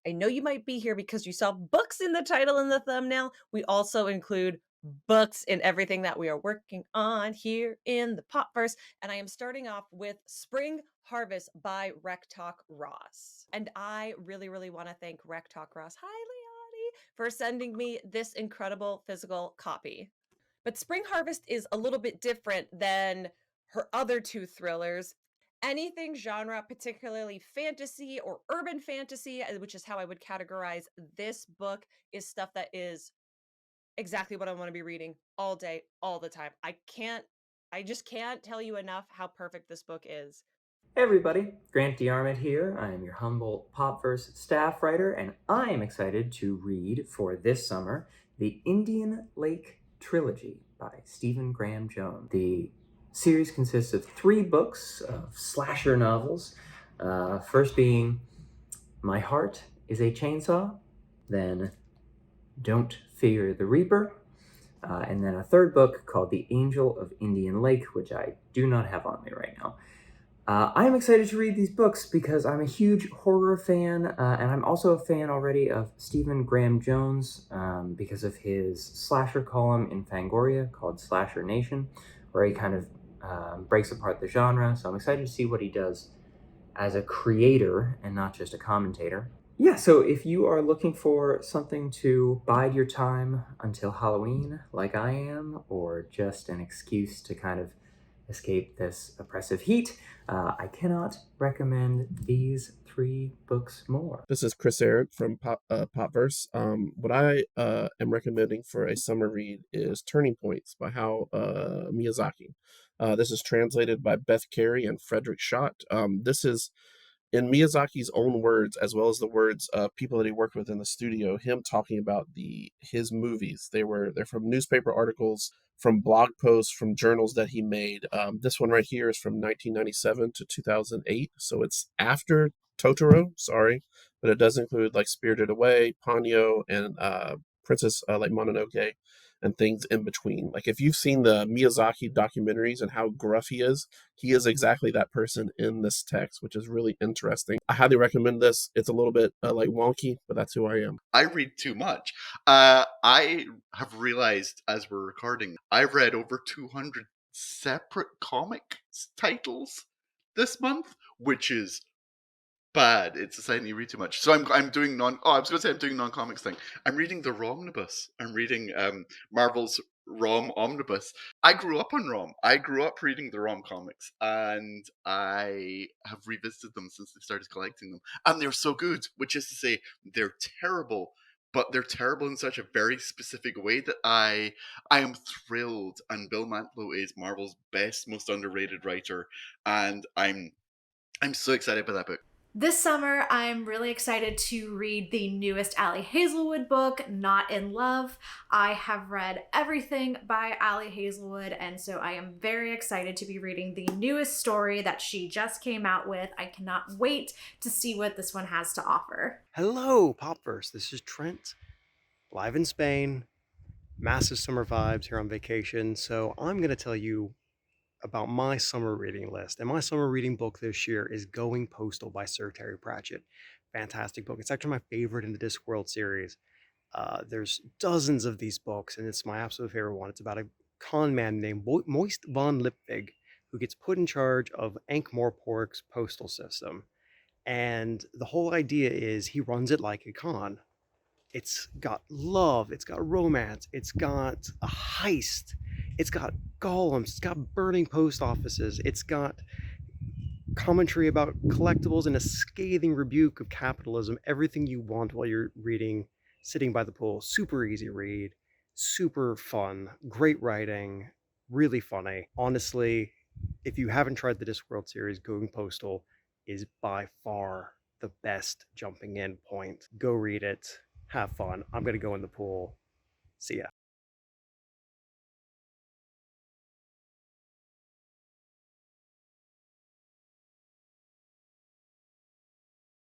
I know you might be here because you saw books in the title and the thumbnail. We also include books in everything that we are working on here in the Popverse. And I am starting off with Spring Harvest by RekTok Ross. And I really, really want to thank RekTok Ross, hi Leonie, for sending me this incredible physical copy. But Spring Harvest is a little bit different than her other two thrillers. Anything genre, particularly fantasy or urban fantasy, which is how I would categorize this book, is stuff that is exactly what I want to be reading all day, all the time. I just can't tell you enough how perfect this book is. Hey everybody, Grant DeArmitt here. I am your humble Popverse staff writer, and I am excited to read for this summer the Indian Lake Trilogy by Stephen Graham Jones. The series consists of 3 books of slasher novels. First being My Heart is a Chainsaw, then Don't Fear the Reaper, and then a third book called The Angel of Indian Lake, which I do not have on me right now. I am excited to read these books because I'm a huge horror fan, and I'm also a fan already of Stephen Graham Jones because of his slasher column in Fangoria called Slasher Nation, where he kind of breaks apart the genre. So I'm excited to see what he does as a creator and not just a commentator. Yeah, so if you are looking for something to bide your time until Halloween, like I am, or just an excuse to kind of escape this oppressive heat, I cannot recommend these 3 books more. This is Chris Arrant from Popverse. What I am recommending for a summer read is Turning Points by Hayao Miyazaki. This is translated by Beth Carey and Frederick Schott. This is in Miyazaki's own words, as well as the words of people that he worked with in the studio, him talking about his movies. They're from newspaper articles, from blog posts, from journals that he made. This one right here is from 1997 to 2008, so it's after Totoro. Sorry, but it does include like Spirited Away, Ponyo, and Princess like Mononoke, and things in between. Like if you've seen the Miyazaki documentaries and how gruff he is exactly that person in this text, which is really interesting. I highly recommend this. It's a little bit like wonky, but that's who I am. I read too much. I have realized as we're recording, I've read over 200 separate comic titles this month, which is bad. It's a sign you read too much. So I'm doing non. Oh, I was going to say I'm doing non-comics thing. I'm reading the Romnibus. I'm reading Marvel's Rom Omnibus. I grew up on Rom. I grew up reading the Rom comics, and I have revisited them since they started collecting them, and they're so good. Which is to say, they're terrible. But they're terrible in such a very specific way that I am thrilled. And Bill Mantlo is Marvel's best, most underrated writer, and I'm so excited by that book. This summer, I'm really excited to read the newest Ali Hazelwood book, Not in Love. I have read everything by Ali Hazelwood, and so I am very excited to be reading the newest story that she just came out with. I cannot wait to see what this one has to offer. Hello, Popverse. This is Trent, live in Spain. Massive summer vibes here on vacation. So I'm going to tell you about my summer reading list. And my summer reading book this year is Going Postal by Sir Terry Pratchett. Fantastic book. It's actually my favorite in the Discworld series. There's dozens of these books, and it's my absolute favorite one. It's about a con man named Moist von Lipwig who gets put in charge of Ankh-Morpork's postal system. And the whole idea is he runs it like a con. It's got love, it's got romance, it's got a heist, it's got golems, it's got burning post offices, it's got commentary about collectibles and a scathing rebuke of capitalism. Everything you want while you're reading, sitting by the pool. Super easy read, super fun, great writing, really funny. Honestly, if you haven't tried the Discworld series, Going Postal is by far the best jumping in point. Go read it. Have fun. I'm going to go in the pool. See ya.